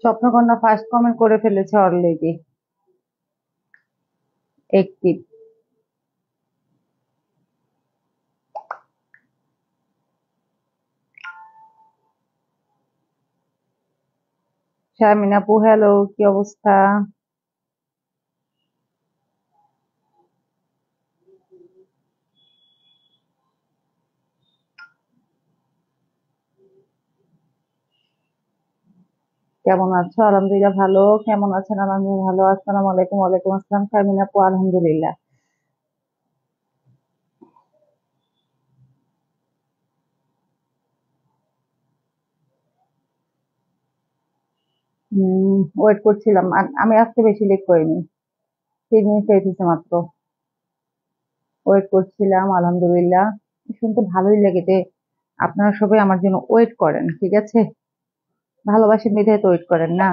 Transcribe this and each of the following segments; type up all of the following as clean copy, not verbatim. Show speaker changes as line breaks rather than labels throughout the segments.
স্বপ্নকন্যা first comment করে ফেলেছে already. একটি শারমিন আপু, হ্যালো, কি অবস্থা? কেমন আছো? আলহামদুলিল্লাহ ভালো। কেমন আছেন? আমি ভালো। আসসালামু আলাইকুম। ওয়ালাইকুম আসসালাম। শারমিন আপু, আলহামদুলিল্লাহ। ওয়েট করছিলাম। আমি আজকে বেশি লেট করিনি, 3 মিনিট হয়েছে মাত্র। ওয়েট করছিলাম, আলহামদুলিল্লাহ। শুনতে ভালোই লাগে যে আপনারা সবাই আমার জন্য ওয়েট করেন। ঠিক আছে, ভালোবাসেন বিধায় তো ওয়েট করেন না।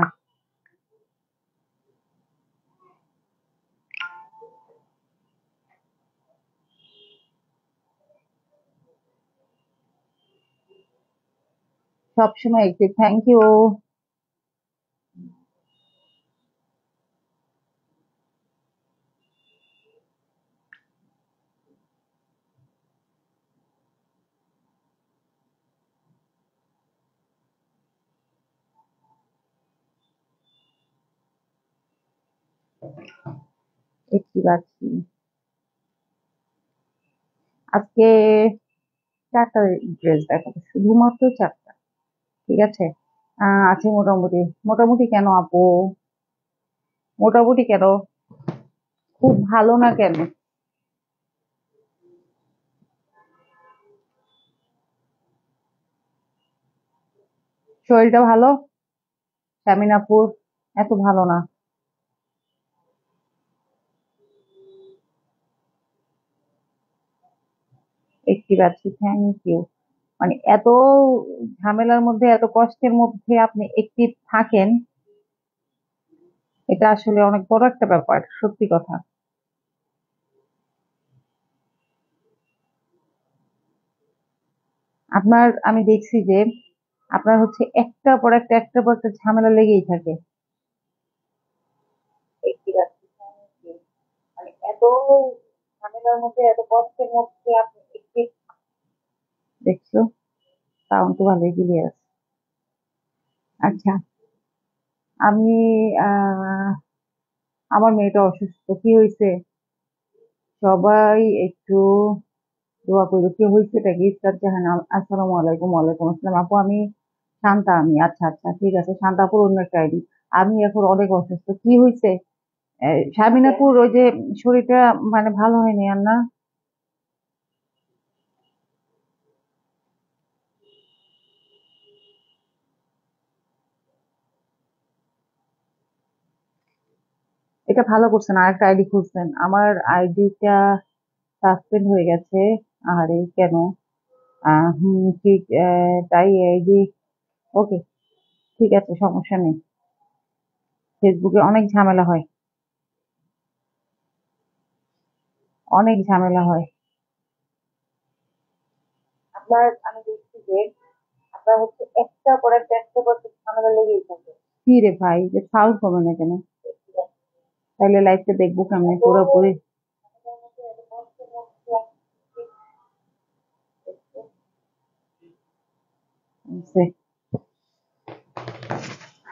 সবসময় একটি থ্যাংক ইউ। একটি পাচ্ছি আজকে। 4টা ড্রেস দেখাবো, শুধুমাত্র 4টা। ঠিক আছে। আছে মোটামুটি। মোটামুটি কেন আপু? মোটামুটি কেন? খুব ভালো না কেন? শরীরটা ভালো? শামিন আপুর এত ভালো না। একটি পাচ্ছি, থ্যাংক ইউ। মানে এত ঝামেলার মধ্যে, এত কষ্টের মধ্যে আপনি একটি থাকেন, এটা আসলে অনেক বড় একটা ব্যাপার, সত্যি কথা। আপনার আমি দেখছি যে আপনার হচ্ছে একটা পর একটা, একটা পর একটা ঝামেলা লেগেই থাকে। একটি পাচ্ছি, thank you। মানে এত ঝামেলার মধ্যে, এত কষ্টের মধ্যে আপনি একটি দেখছো, সাউন্ড তো ভালোই ক্লিয়ার আছে। আচ্ছা, আমি আহ আমার মেয়েটা অসুস্থ। কি হয়েছে? সবাই একটু দোয়া করো। কি হয়েছে? এটা কি ইফতার জাহান? আসসালামু আলাইকুম। ওয়ালাইকুম আসসালাম। আপু আমি শান্তা। আমি আচ্ছা আচ্ছা, ঠিক আছে। শান্তাপুর অন্য একটা আইডি। আমি এখন অনেক অসুস্থ। কি হয়েছে? শামিনাপুর ওই যে শরীরটা মানে ভালো হয়নি আর না? এটা ভালো করছেন, আর একটা আইডি খুলছেন। আমার আইডিটা সাসপেন্ড হয়ে গেছে। আরে কেন? ঠিক, তাই আইডি। ওকে, ঠিক আছে, সমস্যা নেই। ফেসবুকে অনেক ঝামেলা হয়, অনেক ঝামেলা হয়। আপনার আমি দেখছি যে আপনার হচ্ছে একটা পর একটা, একটা পর একটা ঝামেলা লেগেই থাকে। কি রে ভাই, যে সাউন্ড কমে না কেন? তাহলে লাইভটা দেখবো কেমনে পুরোপুরি?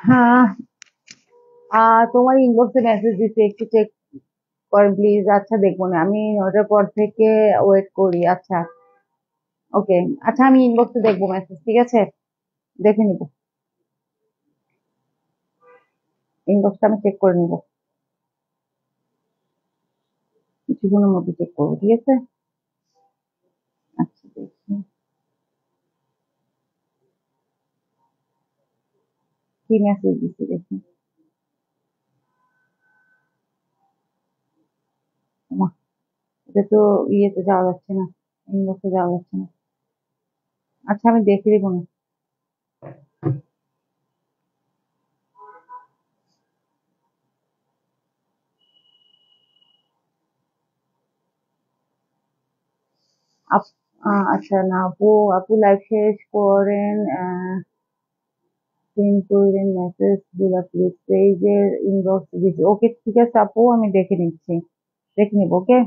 হ্যাঁ, তোমার ইনবক্সে মেসেজ দিতে একটু চেক কর প্লিজ। আচ্ছা, দেখবো না আমি, ওটার পর থেকে ওয়েট করি। আচ্ছা, ওকে। আচ্ছা, আমি ইনবক্সে দেখবো মেসেজ, ঠিক আছে, দেখে নিবো। ইনবক্সটা আমি চেক করে নিবো, কিছুক্ষণের মধ্যে চেক করবো, ঠিক আছে। আচ্ছা, দেখি কি মেসেজ দিচ্ছি, দেখি। এটা তো ইয়েতে যাওয়া যাচ্ছে না, ইনবক্সে যাওয়া যাচ্ছে না। আচ্ছা আমি দেখে দিব না। আচ্ছা না আপু, আপু লাইভ শেষ করেন, সেন্ড করেন মেসেজ গুলা প্লিজ, পেজের ইনবক্স দিচ্ছি। ওকে ঠিক আছে আপু, আমি দেখে নিচ্ছি, দেখে নিব। ওকে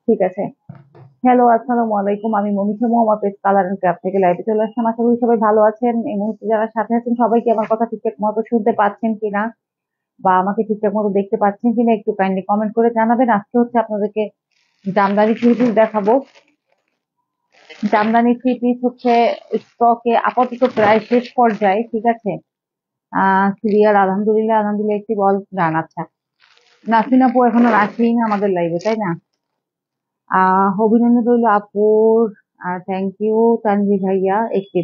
ঠিক আছে। হ্যালো আসসালামু আলাইকুম, আমি Manisha Mohammad page colour and craft থেকে লাইভে চলে আসলাম। আশা করি সবাই ভালো আছেন। এই মুহূর্তে যারা সাথে আছেন সবাই কি আমার কথা ঠিকঠাক মতো শুনতে পাচ্ছেন কিনা, বা আমাকে ঠিকঠাক মতো দেখতে পাচ্ছেন কিনা একটু কাইন্ডলি কমেন্ট করে জানাবেন। আজকে হচ্ছে আপনাদেরকে জামদানি থ্রি পিস দেখাবো। জামদানি থ্রি পিস হচ্ছে স্টকে আপাতত প্রায় শেষ পর্যায়ে, ঠিক আছে। ক্লিয়ার, আলহামদুলিল্লাহ, আলহামদুলিল্লাহ। একটি বল গান। আচ্ছা, নাসিন আপু এখনো আসেই না আমাদের লাইভে, তাই না? অভিনন্দন রইল আপুর। থ্যাংক ইউ তানভি ভাইয়া। একটি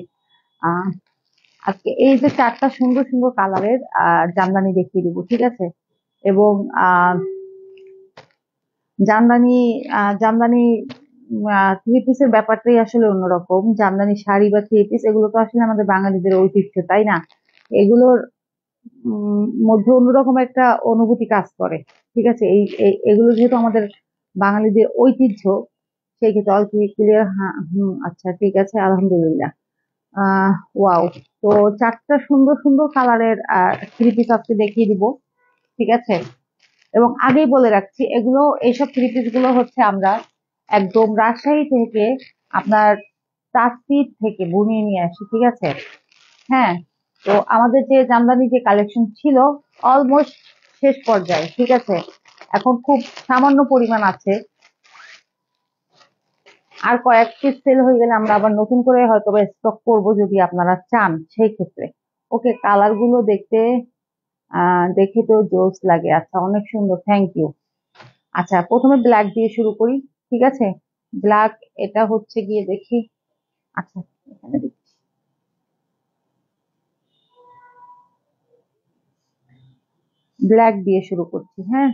আহ আজকে এই যে চারটা সুন্দর সুন্দর কালারের জামদানি দেখিয়ে দিব, ঠিক আছে। এবং আহ জামদানি জামদানি থ্রি পিসের ব্যাপারটাই আসলে অন্যরকম। জামদানি শাড়ি বা থ্রি পিস এগুলো তো আসলে আমাদের বাঙালিদের ঐতিহ্য, তাই না? এগুলোর মধ্যে অন্যরকম একটা অনুভূতি কাজ করে, ঠিক আছে। এগুলো যেহেতু আমাদের বাঙালিদের ঐতিহ্য, সেই ক্ষেত্রে অল ক্লিয়ার। হ্যাঁ, আচ্ছা ঠিক আছে, আলহামদুলিল্লাহ। ওয়াও। তো চারটা সুন্দর সুন্দর কালারের থ্রি পিস আজকে দেখিয়ে দিব, ঠিক আছে। এবং আগেই বলে রাখছি, এগুলো এইসব থ্রি পিস গুলো হচ্ছে আমরা একদম রাজশাহী থেকে আপনার তাঁতশিল্প থেকে বুনিয়ে নিয়ে আসি, ঠিক আছে। হ্যাঁ, তো আমাদের যে জামদানি যে কালেকশন ছিল অলমোস্ট শেষ পর্যায়ে, ঠিক আছে। এখন খুব সামান্য পরিমাণ আছে। আর কয়েক পিস সেল হয়ে গেলে আমরা আবার নতুন করে হয়তো বা স্টক করবো যদি আপনারা চান সেই ক্ষেত্রে। ওকে, কালার গুলো দেখতে দেখে তো জোস লাগে। আচ্ছা, অনেক সুন্দর, থ্যাংক ইউ। আচ্ছা, প্রথমে ব্ল্যাক দিয়ে শুরু করি, ঠিক আছে। ব্ল্যাক, এটা হচ্ছে গিয়ে দেখি। আচ্ছা, এখানে দেখি। ব্ল্যাক দিয়ে শুরু করছি, হ্যাঁ।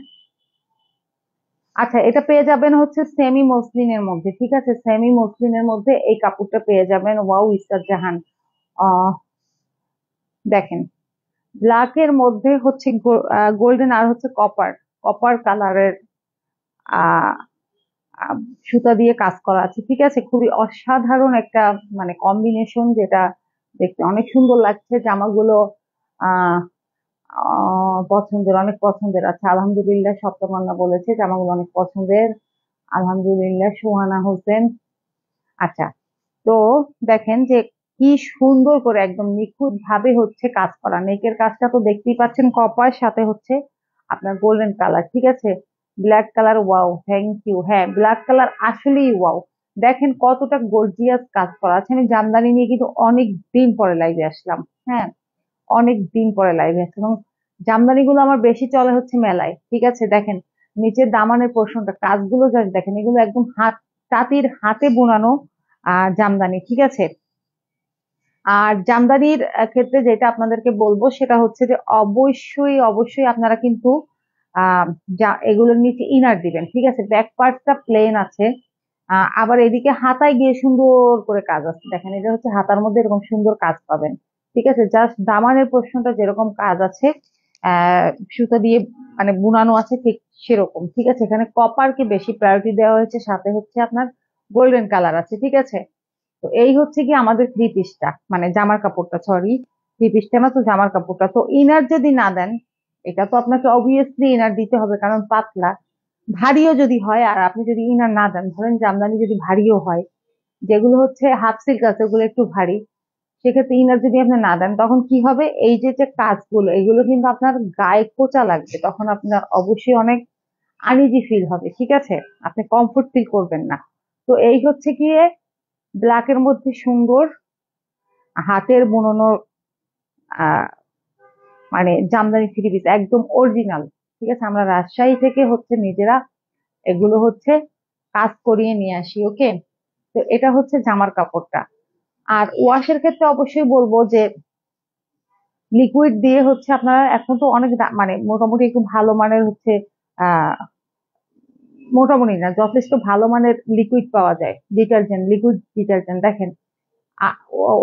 আচ্ছা, এটা পেয়ে যাবেন হচ্ছে সেমি মসলিনের মধ্যে, ঠিক আছে। সেমি মসলিনের মধ্যে এই কাপড়টা পেয়ে যাবেন। ওয়াও, ইস্তার জাহান। আহ দেখেন, ব্ল্যাক এর মধ্যে হচ্ছে গোল্ডেন আর হচ্ছে কপার, কপার কালারের আহ আহ, সুতা দিয়ে কাজ করা আছে, ঠিক আছে। খুবই অসাধারণ একটা মানে কম্বিনেশন, যেটা দেখতে অনেক সুন্দর লাগছে। জামাগুলো আহ পছন্দের, অনেক পছন্দের। আচ্ছা, আলহামদুলিল্লাহ, সপ্তমান্না বলেছে জামাগুলো অনেক পছন্দের। আলহামদুলিল্লাহ, সুহানা হোসেন। আচ্ছা, তো দেখেন যে কি সুন্দর করে একদম নিখুঁত ভাবে হচ্ছে কাজ করা। নেকের কাজটা তো দেখতেই পাচ্ছেন, কপার সাথে হচ্ছে আপনার গোল্ডেন কালার, ঠিক আছে। Black colour, wow, thank you. হ্যাঁ, ব্ল্যাক কালার আসলেই ওয়াও। দেখেন কতটা গর্জিয়াস কাজ করা আছে। আমি জামদানি নিয়ে কিন্তু অনেক দিন পরে লাইভে আসলাম, হ্যাঁ, অনেক দিন পরে লাইভে আসলাম। এবং জামদানি গুলো আমার বেশি চলে হচ্ছে মেলায়, ঠিক আছে। দেখেন নিচের দামানের পোর্শনটা, কাজগুলো জাস্ট দেখেন, এগুলো একদম তাঁতির হাতে বোনানো জামদানি, ঠিক আছে। আর জামদানির ক্ষেত্রে যেটা আপনাদেরকে বলবো সেটা হচ্ছে যে অবশ্যই অবশ্যই আপনারা কিন্তু আহ এগুলোর নিচে ইনার দিবেন, ঠিক আছে। ব্যাক পার্টটা প্লেন আছে। আবার এদিকে হাতায় গিয়ে সুন্দর করে কাজ আছে। দেখেন, এটা হচ্ছে হাতার মধ্যে এরকম সুন্দর কাজ পাবেন, ঠিক আছে। জাস্ট দামানের প্রশ্নটা যেরকম কাজ আছে আহ সুতা দিয়ে মানে বুনানো আছে, ঠিক সেরকম, ঠিক আছে। এখানে কপারকে বেশি প্রায়োরিটি দেওয়া হয়েছে, সাথে হচ্ছে আপনার গোল্ডেন কালার আছে, ঠিক আছে। তো এই হচ্ছে কি আমাদের থ্রি পিসটা, মানে জামার কাপড়টা, সরি, থ্রি পিসটা না তো জামার কাপড়টা। তো ইনার যদি না দেন, এটা তো আপনাকে অবভিয়াসলি ইনার দিতে হবে, কারণ পাতলা ভারীও যদি হয় আর আপনি যদি ইনার না দেন, ধরেন জামদানি যদি ভারীও হয়, যেগুলো হচ্ছে হাফ সিল্ক আছে ওগুলো একটু ভারী, সেক্ষেত্রে ইনার যদি আপনি না দেন তখন কি হবে, এই যে যে কাজগুলো এগুলো কিন্তু আপনার গায়ে খোঁচা লাগবে, তখন আপনার অবশ্যই অনেক আনইজি ফিল হবে, ঠিক আছে। আপনি কমফোর্ট ফিল করবেন না। তো এই হচ্ছে গিয়ে ব্ল্যাক এর মধ্যে সুন্দর হাতের বুননো আহ মানে জামদানি থ্রি পিস একদম অরিজিনাল, ঠিক আছে। আমরা রাজশাহী থেকে হচ্ছে নিজেরা এগুলো হচ্ছে কাজ করিয়ে নিয়ে আসি, ওকে। তো এটা হচ্ছে জামার কাপড়টা। আর ওয়াশের ক্ষেত্রে অবশ্যই বলবো যে লিকুইড দিয়ে হচ্ছে আপনারা এখন তো অনেক মানে মোটামুটি একটু ভালো মানের হচ্ছে আহ মোটামুটি না, যথেষ্ট ভালো মানের লিকুইড পাওয়া যায়, ডিটারজেন্ট, লিকুইড ডিটারজেন্ট। দেখেন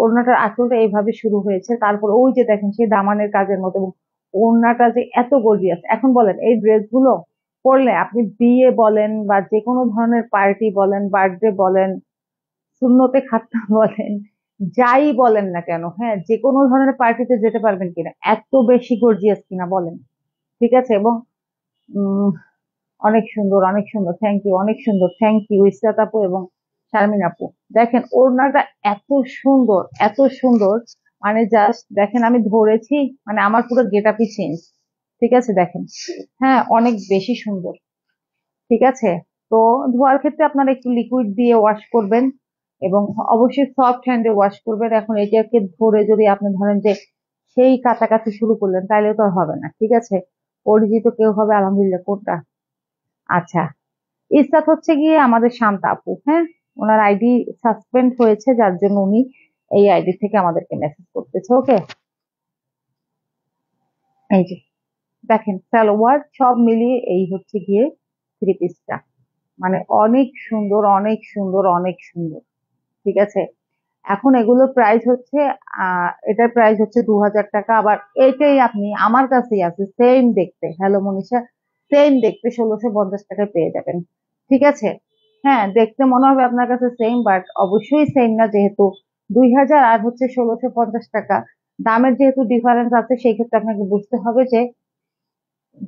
ওড়নাটার আঁচলটা এইভাবে শুরু হয়েছে, তারপর ওই যে দেখেন সেই দামানের কাজের মতো, এবং ওড়নাটা যে এত গর্জিয়াস। এখন বলেন এই ড্রেসগুলো পরলে আপনি বিয়ে বলেন বা যে কোনো ধরনের পার্টি বলেন, বার্থডে বলেন, শূন্যতে খাতনা বলেন, যাই বলেন না কেন, হ্যাঁ, যে কোনো ধরনের পার্টিতে যেতে পারবেন কিনা, এত বেশি গর্জিয়াস কিনা বলেন। ঠিক আছে। এবং উম অনেক সুন্দর, অনেক সুন্দর, থ্যাংক ইউ, অনেক সুন্দর, থ্যাংক ইউ ইসরাত আপু এবং শারমিন আপু। দেখেন ওড়নাটা এত সুন্দর, এত সুন্দর, মানে জাস্ট দেখেন আমি ধরেছি, মানে আমার পুরো গেট আপই চেঞ্জ। ঠিক আছে দেখেন, হ্যাঁ, অনেক বেশি সুন্দর। ঠিক আছে। তো ধোয়ার ক্ষেত্রে আপনারা একটু লিকুইড দিয়ে ওয়াশ করবেন, এবং অবশ্যই সফট হ্যান্ডে ওয়াশ করবেন। এখন এটাকে ধরে যদি আপনি ধরেন যে সেই কাছাকাছি শুরু করলেন, তাহলে তো আর হবে না। ঠিক আছে। পরিচিত কেউ হবে আলহামদুলিল্লাহ। কোনটা? আচ্ছা, ইসরাত হচ্ছে গিয়ে আমাদের শান্তা আপু, হ্যাঁ। ওনার আইডি সাসপেন্ড হয়েছে, যার জন্য উনি এই আইডি থেকে আমাদেরকে মেসেজ করতেছে। ওকে। এই যে দেখেন সালোয়ার সব মিলিয়ে এই হচ্ছে গিয়ে থ্রি পিসটা, মানে অনেক সুন্দর, অনেক সুন্দর, অনেক সুন্দর। ঠিক আছে। এখন এগুলোর প্রাইস হচ্ছে এটার প্রাইস হচ্ছে 2000 টাকা। আবার এটাই আপনি আমার কাছেই আছে সেম দেখতে, হ্যালো মনীষা, সেম দেখতে 1650 টাকায় পেয়ে যাবেন। ঠিক আছে। হ্যাঁ, দেখতে মনে হবে আপনার কাছে সেম, বাট অবশ্যই সেম না, যেহেতু 2000 আর হচ্ছে 1650 টাকা, দামের যেহেতু ডিফারেন্স আছে, সেই ক্ষেত্রে আপনাকে বুঝতে হবে যে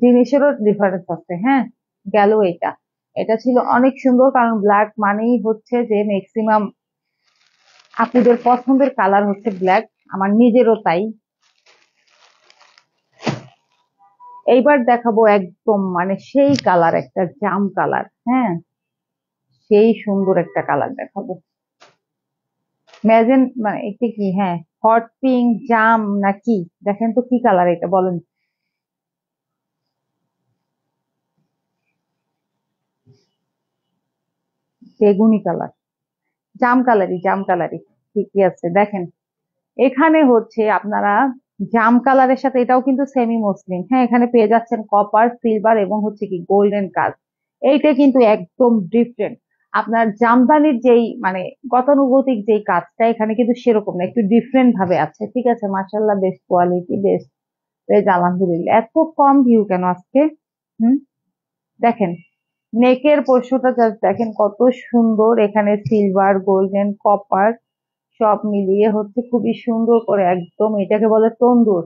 জিনিসেরও ডিফারেন্স আছে। হ্যাঁ, গেল এটা। এটা ছিল অনেক সুন্দর, কারণ ব্ল্যাক মানেই হচ্ছে যে ম্যাক্সিমাম আপুদের পছন্দের কালার হচ্ছে ব্ল্যাক, আমার নিজেরও তাই। এইবার দেখাবো একদম মানে সেই কালার, একটা জাম কালার, হ্যাঁ, সেই সুন্দর একটা কালার দেখাবো। ম্যাজেন মানে এটা কি, হ্যাঁ, হট পিঙ্ক জাম নাকি? দেখেন তো কি কালার এটা বলেন। বেগুনি কালার, জাম কালারই, জাম কালারই। ঠিকই আছে। দেখেন এখানে হচ্ছে আপনারা জাম কালারের সাথে এটাও কিন্তু সেমি মসলিন, হ্যাঁ, এখানে পেয়ে যাচ্ছেন কপার, সিলভার এবং হচ্ছে কি গোল্ডেন কাজ। এইটা কিন্তু একদম ডিফারেন্ট। আপনার জামদানির যেই মানে গতানুগতিক যেই কাজটা, এখানে কিন্তু সেরকম না, একটু ডিফারেন্ট ভাবে আছে। ঠিক আছে, মার্শাল্লাহ, বেস্ট কোয়ালিটি, বেস্ট। বেশ, আলহামদুলিল্লাহ। এত কম ভিউ কেন আজকে? হুম। দেখেন নেকের পোর্শনটা জাস্ট দেখেন কত সুন্দর, এখানে সিলভার, গোল্ডেন, কপার সব মিলিয়ে হচ্ছে খুবই সুন্দর করে, একদম এটাকে বলে তন্দুর,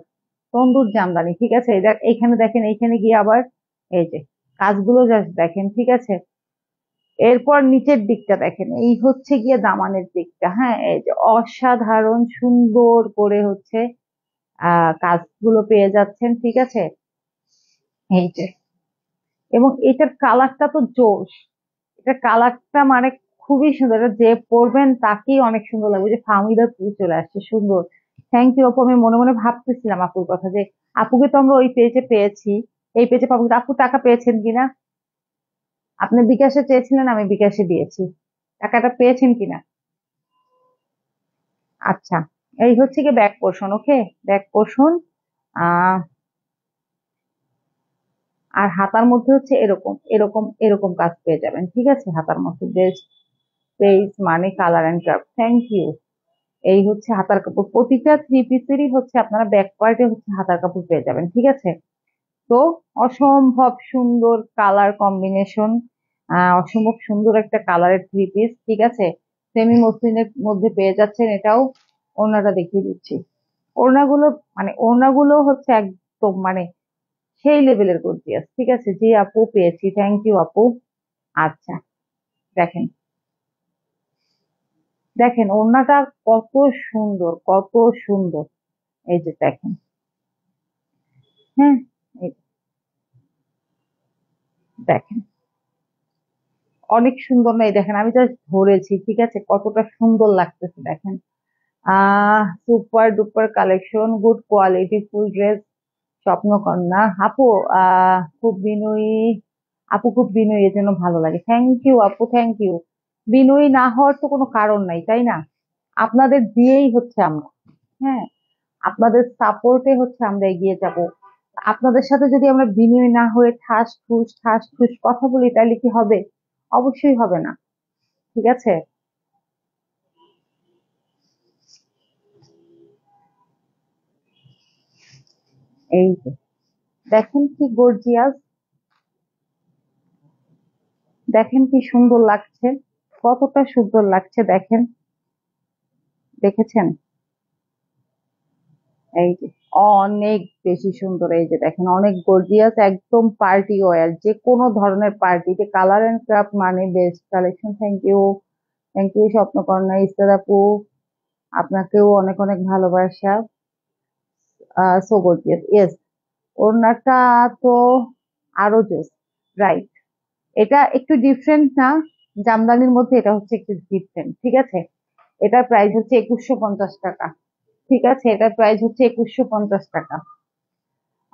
তন্দুর জামদানি। ঠিক আছে। এটা এখানে দেখেন, এইখানে গিয়ে আবার এই যে কাজগুলো জাস্ট দেখেন। ঠিক আছে। এরপর নিচের দিকটা দেখেন, এই হচ্ছে গিয়ে দামানের দিকটা, হ্যাঁ, এই যে অসাধারণ সুন্দর করে হচ্ছে কাজগুলো পেয়ে যাচ্ছেন। ঠিক আছে। এই যে, এবং এটার কালারটা তো জোশ, এটা কালারটা মানে খুবই সুন্দর, এটা যে পরবেন তাকেই অনেক সুন্দর লাগবে। যে ফাহমিদা ফুল চলে আসছে, সুন্দর। থ্যাংক ইউ আপু। আমি মনে মনে ভাবতেছিলাম আপুর কথা, যে আপুকে তো আমরা ওই পেজে পেয়েছি, এই পেজে পাবো, কিন্তু আপু টাকা পেয়েছেন কিনা? আপনি বিকাশে চেয়েছিলেন, আমি বিকাশে দিয়েছি, টাকাটা পেয়েছেন কিনা? আচ্ছা। এই হচ্ছে কি ব্যাক পোর্শন। ওকে, ব্যাক পোর্শন। আহ আর হাতার মধ্যে হচ্ছে এরকম এরকম এরকম কাজ পেয়ে যাবেন। ঠিক আছে, হাতার মধ্যে বেস্ট পেজ মানে colour and curve. Thank you. এই হচ্ছে হাতার কাপড়, প্রতিটা থ্রি পিসেরই হচ্ছে আপনারা ব্যাক পার্টে হচ্ছে হাতার কাপড় পেয়ে যাবেন। ঠিক আছে। তো অসম্ভব সুন্দর কালার কম্বিনেশন, অসম্ভব সুন্দর একটা কালারের থ্রি পিস। ঠিক আছে। সেমি মসলিনের মধ্যে পেয়ে যাচ্ছেন এটাও। ওড়নাটা দেখিয়ে দিচ্ছি। ওড়নাগুলো মানে ওড়নাগুলো হচ্ছে একদম মানে সেই লেভেলের গর্জিয়াস। ঠিক আছে। জি আপু, পেয়েছি, থ্যাংক ইউ আপু। আচ্ছা। দেখেন, দেখেন ওড়নাটা কত সুন্দর, কত সুন্দর। এই যে দেখেন, হ্যাঁ, এই দেখেন অনেক সুন্দর না? এই দেখেন আমি জাস্ট ধরেছি, ঠিক আছে, কতটা সুন্দর লাগতেছে দেখেন। Super duper collection, good quality, full dress, Swapnokonna আপু। খুব বিনয়ী আপু, খুব বিনয়ী, এর জন্য ভালো লাগে। থ্যাংক ইউ আপু, থ্যাংক ইউ। বিনয়ী না হওয়ার তো কোনো কারণ নাই, তাই না? আপনাদের দিয়েই হচ্ছে আমরা, হ্যাঁ, আপনাদের সাপোর্টে হচ্ছে আমরা এগিয়ে যাব। আপনাদের সাথে যদি আমরা বিনয়ী না হয়ে ঠাস ঠুস কথা বলি তাহলে কি হবে? অবশ্যই হবে না। ঠিক আছে। এই যে দেখেন কি গর্জিয়াস, দেখেন কি সুন্দর লাগছে, কতটা সুন্দর লাগছে দেখেন, দেখেছেন? এই যে অনেক বেশি সুন্দর, এই যে দেখেন অনেক গর্জিয়াস, একদম পার্টি ওয়্যার, যে কোনো ধরনের পার্টিতে কালার এন্ড ক্রাফট মানে best collection. Thank you, thank you Swapnokonna ইস্তার আপু, আপনাকেও অনেক অনেক ভালোবাসা। So gorgeous, yes. ওড়নাটা তো আরো জোস, রাইট। এটা একটু ডিফারেন্ট না, জামদানির মধ্যে এটা হচ্ছে একটু ডিফারেন্ট, ঠিক আছে। এটার প্রাইস হচ্ছে 2150 টাকা। ঠিক আছে, এটার প্রাইস হচ্ছে 2150 টাকা।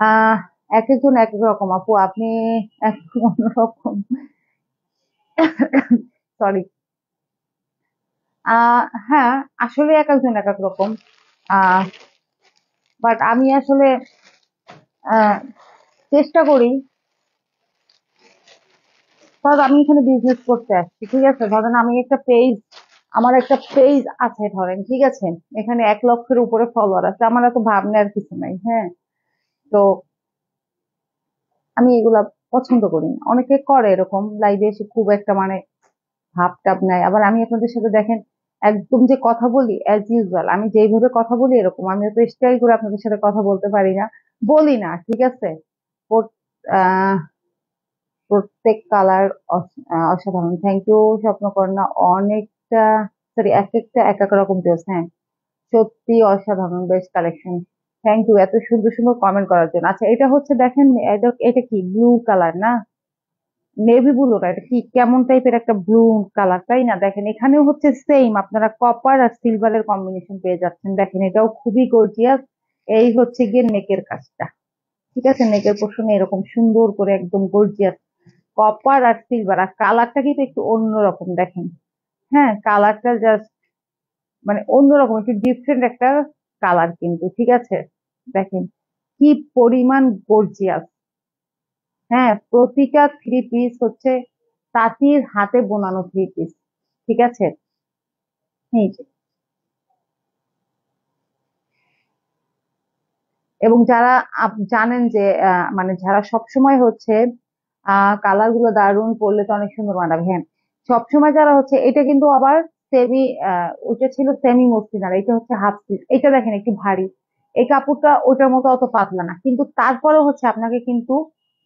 আহ এক একজন এক এক রকম আপু, আপনি একটু অন্যরকম। সরি। হ্যাঁ, আসলে এক একজন এক এক রকম। আহ বাট আমি আসলে আহ চেষ্টা করি, ধর আমি এখানে বিজনেস করতে আসছি, ঠিক আছে, ধরেন আমি একটা পেজ, আমার একটা পেজ আছে ধরেন, ঠিক আছে, এখানে 1 লক্ষের উপরে ফলোয়ার আছে, আমার এত ভাবনার কিছু নাই, হ্যাঁ। তো আমি এগুলা পছন্দ করি না, অনেকে করে এরকম লাইভে এসে খুব একটা মানে ভাব টাব নাই। আবার আমি আপনাদের সাথে দেখেন একদম যে কথা বলি অ্যাজ ইউজুয়াল, আমি যেইভাবে কথা বলি এরকম, আমি তো স্টাইল করে আপনাদের সাথে কথা বলতে পারি না, বলি না, ঠিক আছে। প্রত- আহ, প্রত্যেক কালার অসাধারণ, থ্যাংক ইউ স্বপ্নকন্যা, অনেকটা, সরি এক একটা এক এক রকম ড্রেস, হ্যাঁ সত্যি অসাধারণ, বেস্ট কালেকশন। থ্যাংক ইউ এত সুন্দর সুন্দর কমেন্ট করার জন্য। আচ্ছা এটা হচ্ছে দেখেন, এটা এটা কি ব্লু কালার না, নেভি ব্লু না, এটা কি কেমন টাইপের একটা ব্লু কালার, তাই না? দেখেন এখানেও হচ্ছে সেম, আপনারা কপার আর সিলভারের কম্বিনেশন পেয়ে যাচ্ছেন, দেখেন এটাও খুবই গর্জিয়াস। এই হচ্ছে গিয়ে নেকের কাজটা, ঠিক আছে, নেকের পোর্শনে এরকম সুন্দর করে একদম গর্জিয়াস কপার আর সিলভার, আর কালারটা কিন্তু একটু অন্যরকম দেখেন। হ্যাঁ, কালারটা জাস্ট মানে অন্যরকম, একটু ডিফারেন্ট একটা কালার কিন্তু, ঠিক আছে। দেখেন কি পরিমাণ গর্জিয়াস। হ্যাঁ, প্রতিটা থ্রি পিস হচ্ছে তাঁতির হাতে বোনানো থ্রি পিস, ঠিক আছে। এই যে, এবং যারা জানেন যে মানে যারা সবসময় হচ্ছে কালার গুলো দারুণ পরলে তো অনেক সুন্দর মানাবে, হ্যাঁ সবসময় যারা হচ্ছে, এটা কিন্তু আবার সেমি, ওটা ছিল সেমি মসলিন আর এটা হচ্ছে হাফ সিল্ক, এটা দেখেন একটু ভারী, এই কাপড়টা ওটার মতো অত পাতলা না, কিন্তু তারপরেও হচ্ছে আপনাকে কিন্তু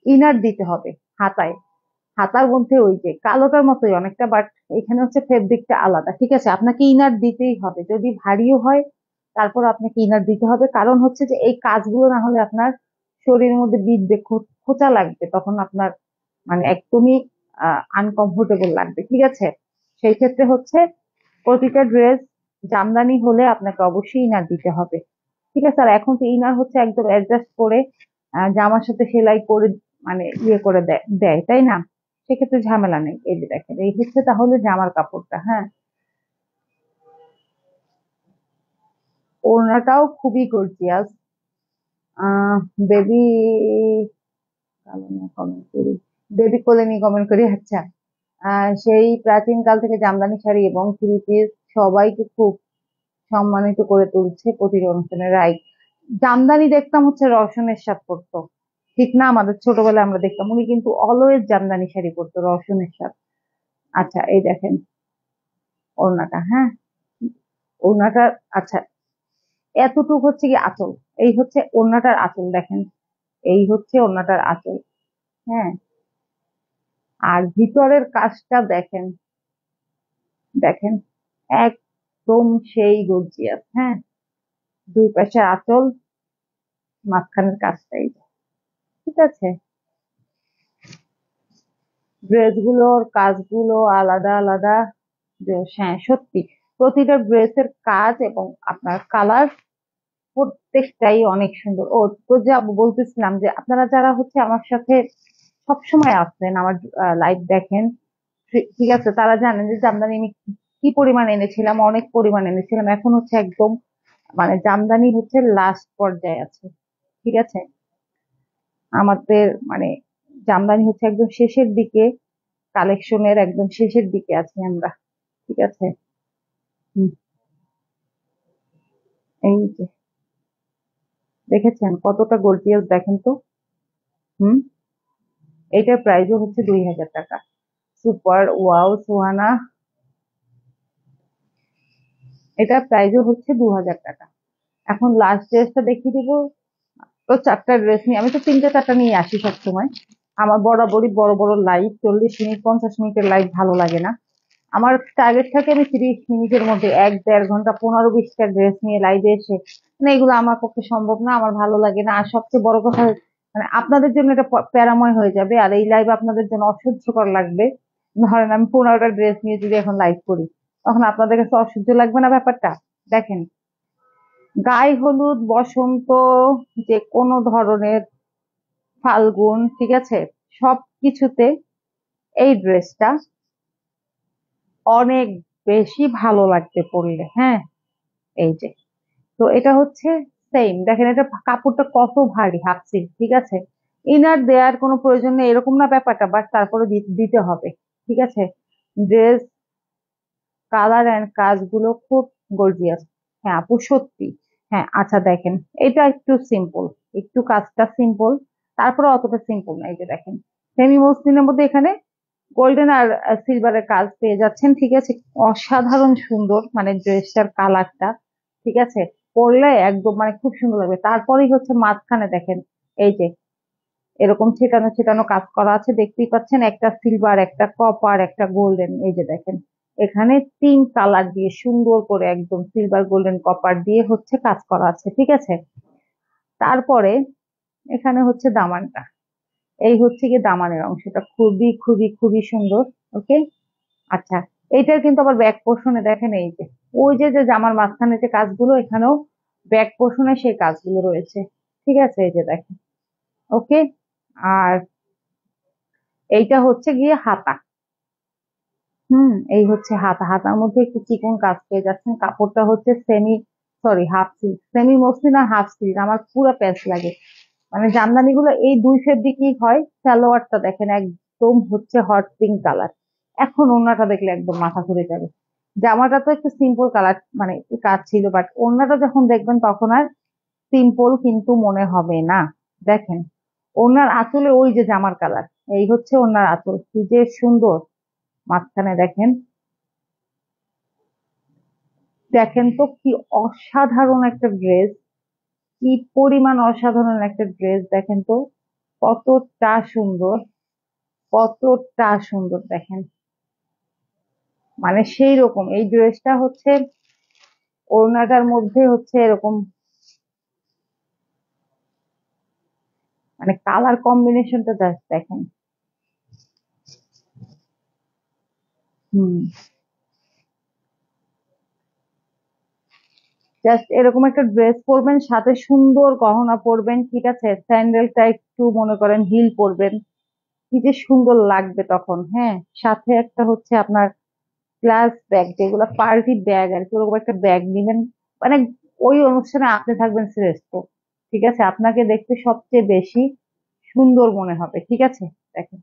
ইনার দিতে হবে হাতায়, হাতার মধ্যে ওই যে কালোটার মতোই অনেকটা, বাট এখানে হচ্ছে ফেব্রিকটা আলাদা, ঠিক আছে, আপনাকে ইনার দিতেই হবে, যদি ভারীও হয় তারপর আপনাকে ইনার দিতে হবে, কারণ হচ্ছে যে এই কাজগুলো না হলে আপনার শরীরের মধ্যে বিঁধবে, খোঁচা লাগবে, তখন আপনার মানে একদমই আনকমফোর্টেবল লাগবে, ঠিক আছে। সেই ক্ষেত্রে হচ্ছে প্রতিটা ড্রেস জামদানি হলে আপনাকে অবশ্যই ইনার দিতে হবে, ঠিক আছে। আর এখন তো ইনার হচ্ছে একদম অ্যাডজাস্ট করে জামার সাথে সেলাই করে মানে ইয়ে করে দেয় দেয়, তাই না? সেক্ষেত্রে ঝামেলা নেই। এই যে দেখেন এই হচ্ছে তাহলে জামার কাপড়টা, হ্যাঁ। ওড়নাটাও খুবই গর্জিয়াস। আহ বেবি, কালো না কমেন্ট করি, বেবি কোলে নিয়ে কমেন্ট করি, আচ্ছা। সেই প্রাচীন কাল থেকে জামদানি শাড়ি এবং থ্রি পিস সবাইকে খুব সম্মানিত করে তুলছে প্রতিটি অনুষ্ঠানে, রাইট। জামদানি দেখতাম হচ্ছে রওশনের সাথ পরতো, ঠিক না? আমাদের ছোটবেলায় আমরা দেখতাম উনি কিন্তু অলওয়েজ জামদানি শাড়ি পরতো রওশনের সাথ। আচ্ছা এই দেখেন ওড়নাটা, হ্যাঁ ওড়নাটা, আচ্ছা এতটুকু হচ্ছে কি আঁচল, এই হচ্ছে ওড়নাটার আঁচল, দেখেন এই হচ্ছে ওড়নাটার আঁচল, হ্যাঁ। আর ভিতরের কাজটা দেখেন, দেখেন একদম সেই গর্জিয়াস, হ্যাঁ। দুই পাশে আঁচল, মাঝখানের কাজটাই, ঠিক আছে। ড্রেস গুলোর কাজগুলো আলাদা আলাদা, যে হ্যাঁ সত্যি প্রতিটা ড্রেসের কাজ এবং আপনার কালার প্রত্যেকটাই অনেক সুন্দর। ও তো যা বলতেছিলাম যে আপনারা যারা হচ্ছে আমার সাথে সবসময় আসছেন, আমার লাইভ দেখেন, ঠিক আছে, তারা জানেন যে জামদানি আমি কি পরিমাণ এনেছিলাম, অনেক পরিমাণ এনেছিলাম, এখন হচ্ছে একদম মানে জামদানি হচ্ছে লাস্ট পর্যায়ে আছে, ঠিক আছে। আমাদের মানে জামদানি হচ্ছে একদম শেষের দিকে, কালেকশনের একদম শেষের দিকে আছি আমরা, ঠিক আছে। হুম, এই যে দেখেছেন কতটা গর্জিয়াস, দেখেন তো। হুম, এটার প্রাইসও হচ্ছে 2000 টাকা। সুপার ওয়াও সোহানা, এটার প্রাইসও হচ্ছে 2000 টাকা। এখন লাস্ট ড্রেসটা দেখিয়ে দিব। তো 4টা ড্রেস নিয়ে, আমি তো 3টে 4টা নিয়ে আসি সবসময়। আমার বরাবরই বড় বড় লাইভ, 40 মিনিট 50 মিনিটের লাইভ ভালো লাগে না। আমার টার্গেট থাকে আমি 30 মিনিটের মধ্যে 1-1.5 ঘন্টা 15-20টা ড্রেস নিয়ে লাইভে এসে, মানে এগুলো আমার পক্ষে সম্ভব না, আমার ভালো লাগে না। আর সবচেয়ে বড় কথা, মানে আপনাদের জন্য এটা প্যারাময় হয়ে যাবে, আর এই লাইভ আপনাদের জন্য অসহ্যকর লাগবে। ধরেন আমি 15টা ড্রেস নিয়ে যদি এখন লাইভ করি, তখন আপনাদের কাছে অসহ্য লাগবে না ব্যাপারটা? দেখেন, গায়ে হলুদ, বসন্ত, যে কোনো ধরনের, ফাল্গুন, ঠিক আছে, সবকিছুতে এই ড্রেসটা অনেক বেশি ভালো লাগবে পরলে, হ্যাঁ। এই যে, তো এটা হচ্ছে সেম, দেখেন এটা কাপড়টা কত ভারী, হাফ সিল্ক, ঠিক আছে। ইনার দেওয়ার কোনো প্রয়োজন নেই এরকম না ব্যাপারটা, বাট তারপরে দিতে হবে, ঠিক আছে। ড্রেস কালার এন্ড কাজগুলো খুব গর্জিয়াস। হ্যাঁ আপু সত্যি। হ্যাঁ আচ্ছা দেখেন, এটা একটু সিম্পল, একটু কাজটা সিম্পল, তারপরে অতটা সিম্পল না। এই যে দেখেন, সেমি মসলিনের মধ্যে এখানে গোল্ডেন আর সিলভারের কাজ পেয়ে যাচ্ছেন, ঠিক আছে। অসাধারণ সুন্দর, মানে ড্রেসটার কালারটা, ঠিক আছে, পরলে একদম মানে খুব সুন্দর লাগবে। তারপরেই হচ্ছে মাঝখানে দেখেন, এই যে এরকম ছিটানো ছিটানো কাজ করা আছে, দেখতেই পাচ্ছেন, একটা সিলভার, একটা কপার, একটা গোল্ডেন। এই যে দেখেন, এখানে 3 কালার দিয়ে সুন্দর করে একদম সিলভার গোল্ডেন কপার দিয়ে হচ্ছে কাজ করা আছে, ঠিক আছে। তারপরে এখানে হচ্ছে দামানটা, এই হচ্ছে কি দামানের অংশটা, খুবই খুবই খুবই সুন্দর। ওকে, আচ্ছা, এইটার কিন্তু আবার ব্যাক পোর্শনে দেখেন, এই যে ওই যে যে জামার মাঝখানে যে কাজগুলো, এখানেও ব্যাক পোর্শনে সেই কাজগুলো রয়েছে, ঠিক আছে। এই যে দেখেন, ওকে। আর এইটা হচ্ছে গিয়ে হাতা। এই হচ্ছে হাতা, হাতার মধ্যে একটু চিকন কাজ পেয়ে যাচ্ছেন। কাপড়টা হচ্ছে semi, sorry half silk, semi muslin আর হাফ সিল্ক, আমার পুরো প্যাচ লাগে। মানে জামদানি গুলো এই দুই ফেব্রিকই হয়। সালোয়ারটা দেখেন একদম হচ্ছে হট পিঙ্ক কালার। এখন ওড়নাটা দেখলে একদম মাথা ঘুরে যাবে। জামাটা তো একটু সিম্পল কালার, মানে একটু কাজ ছিল, বাট ওড়নাটা যখন দেখবেন তখন আর সিম্পল কিন্তু মনে হবে না। দেখেন, ওড়নার আঁচলে ওই যে জামার কালার, এই হচ্ছে ওড়নার আঁচল, কি যে সুন্দর। মাঝখানে দেখেন, দেখেন তো কি অসাধারণ একটা ড্রেস, কি পরিমাণ অসাধারণ একটা ড্রেস, দেখেন তো কতটা সুন্দর, কতটা সুন্দর দেখেন। মানে সেই রকম এই ড্রেসটা হচ্ছে, ওড়নাটার মধ্যে হচ্ছে এরকম, মানে কালার কম্বিনেশনটা জাস্ট দেখেন। হুম, জাস্ট এরকম একটা ড্রেস পরবেন, সাথে সুন্দর গহনা পরবেন, ঠিক আছে, স্যান্ডেলটা একটু মনে করেন হিল পরবেন, কি যে সুন্দর লাগবে তখন, হ্যাঁ। সাথে একটা হচ্ছে আপনার গ্লাস ব্যাগ, যেগুলো পার্টি ব্যাগ আর কি, ওরকম একটা ব্যাগ নিবেন। মানে ওই অনুষ্ঠানে আপনি থাকবেন শ্রেষ্ঠ, ঠিক আছে, আপনাকে দেখতে সবচেয়ে বেশি সুন্দর মনে হবে, ঠিক আছে। দেখেন,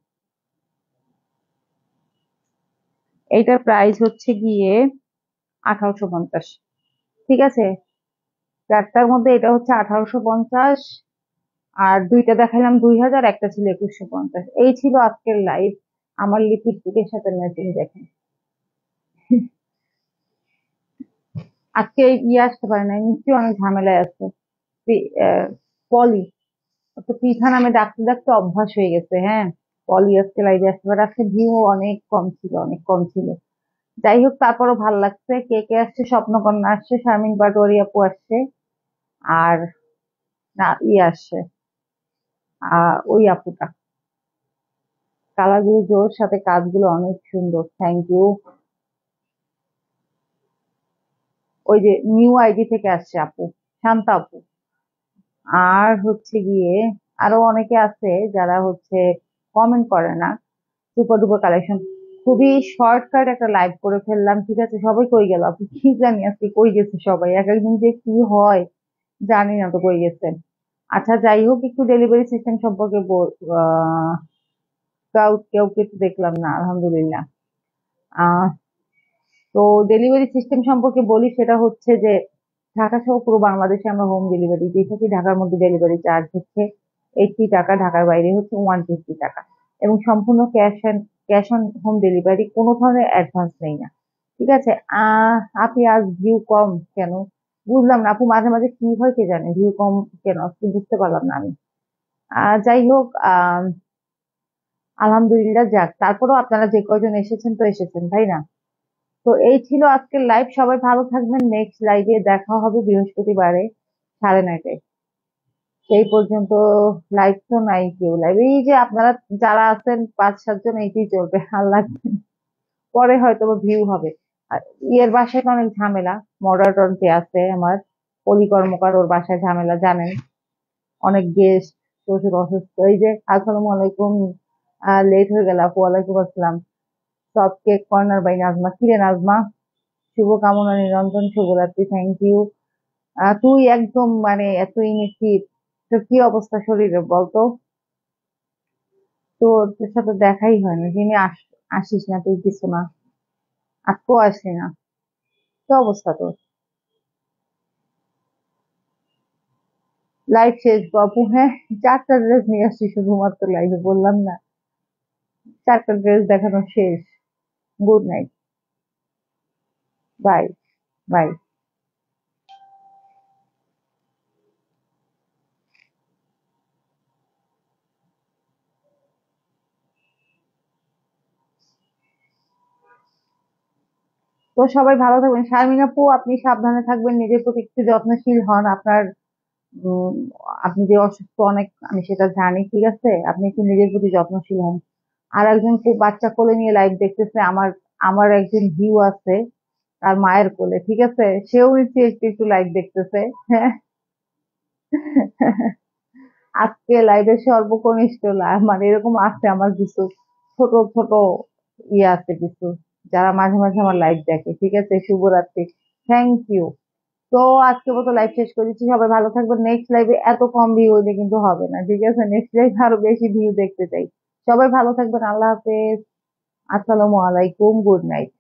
এইটার প্রাইস হচ্ছে গিয়ে 1850, ঠিক আছে। 4টার মধ্যে এটা হচ্ছে 1850, আর দুইটা দেখালাম 2000, একটা ছিল 2150। এই ছিল আজকের লাইভ, আমার লিপস্টিকের সাথে ম্যাচিং দেখেন। আজকে ইয়ে আসতে পারে না, নিশ্চয়ই অনেক ঝামেলায় আছে। পলি, তো পৃথা নামে ডাকতে ডাকতে অভ্যাস হয়ে গেছে, হ্যাঁ। পলি আজকে লাইভে আসতে পারে, আজকে ভিউ অনেক কম ছিল, অনেক কম ছিল। যাই হোক, তারপরও ভাল লাগছে। কে কে আসছে, স্বপ্নকন্যা আসছে, শারমিন পাটোয়ারি আপু আসছে, আর না ইয়ে আসছে, ওই আপুটা। কালারগুলো জোর, সাথে কাজগুলো অনেক সুন্দর, থ্যাংক ইউ। ওই যে নিউ আইডি থেকে আসছে আপু, শান্তা আপু। আর হচ্ছে গিয়ে আরো অনেকে আছে যারা হচ্ছে কমেন্ট করে না। সুপার ডুপার কালেকশন, খুবই শর্টকাট একটা লাইভ করে ফেললাম, ঠিক আছে? সবাই কই গেল, আপনি কি জানি আজকে কই গেছে সবাই, এক একদিন যে কি হয় জানি না তো কই গেছেন। আচ্ছা যাই হোক, একটু ডেলিভারি সিস্টেম সম্পর্কে কাউকে তো দেখলাম না, আলহামদুলিল্লাহ। আহ তো ডেলিভারি সিস্টেম সম্পর্কে বলি, সেটা হচ্ছে যে ঢাকা সহ পুরো বাংলাদেশে আমরা হোম ডেলিভারি দিয়ে থাকি। ঢাকার মধ্যে ডেলিভারি চার্জ হচ্ছে 80 টাকা, ঢাকার বাইরে হচ্ছে 150 টাকা, এবং সম্পূর্ণ ক্যাশ অন হোম ডেলিভারি, কোনো ধরনের অ্যাডভান্স নেই না, ঠিক আছে? আপনি আজ ভিউ কম কেন বুঝলাম না আপু, মাঝে মাঝে কি হয় কে জানে, ভিউ কম কেন আজকে বুঝতে পারলাম না আমি। যাই হোক, আলহামদুলিল্লাহ, যাক, তারপরেও আপনারা যে কয়জন এসেছেন তো এসেছেন, তাই না? তো এই ছিল আজকের লাইভ, সবাই ভালো থাকবেন, নেক্সট লাইভে দেখা হবে বৃহস্পতিবারে 9:30টায়। সেই পর্যন্ত লাইভ তো নাই, কেউ লাইভ, এই যে আপনারা যারা আছেন 5-7 জন, এইটাই চলবে, আল্লাহ পরে হয়তো ভিউ হবে। আর ইয়ের বাসায় তো অনেক ঝামেলা, মডারেটর যে আছে আমার অলি কর্মকার, ওর বাসায় ঝামেলা জানেন, অনেক গেস্ট, শ্বশুর অসুস্থ, এই যে আসসালামু আলাইকুম, লেট হয়ে গেল আপু, ওয়ালাইকুম আসসালাম। সব কেক কর্নার বাই নাজমা, কিরে নাজমা, শুভ কামনা, নিরঞ্জন, শুভরাত্রি, থ্যাংক ইউ। তুই একদম মানে এতই মিষ্টি, তোর কি অবস্থা শরীরে বলতো? তোর তোর সাথে দেখাই হয়নি, যিনি আসিস না তুই, কিছু না, আজকেও আসলি না, কি অবস্থা তোর? লাইভ শেষ বাবু, হ্যাঁ, 4টা ড্রেস নিয়ে আসছি শুধুমাত্র লাইভে, বললাম না, 4টা ড্রেস দেখানো শেষ। Good night, bye, bye. তো সবাই ভালো থাকবেন, শারমিন আপু আপনি সাবধানে থাকবেন, নিজের প্রতি একটু যত্নশীল হন, আপনার উম, আপনি যে অসুস্থ অনেক, আমি সেটা জানি, ঠিক আছে? আপনি একটু নিজের প্রতি যত্নশীল হন। আর একজন খুব বাচ্চা কোলে নিয়ে লাইভ দেখতেছে, আমার আমার একজন ভিউ আছে তার মায়ের কোলে, ঠিক আছে? সেও নিশ্চয়ই একটু একটু লাইভ দেখতেছে, হ্যাঁ। আজকে লাইভের সর্বকনিষ্ঠ মানে এরকম আছে আমার কিছু ছোট ছোট ইয়ে আছে কিছু, যারা মাঝে মাঝে আমার লাইভ দেখে, ঠিক আছে? শুভরাত্রি, থ্যাংক ইউ। তো আজকে মতো লাইভ শেষ করে দিচ্ছি, সবাই ভালো থাকবেন, নেক্সট লাইভে এত কম ভিউ হইলে কিন্তু হবে না, ঠিক আছে? নেক্সট লাইভে আরো বেশি ভিউ দেখতে চাই। সবাই ভালো থাকবেন, আল্লাহ হাফেজ, আসসালামু আলাইকুম, গুড নাইট।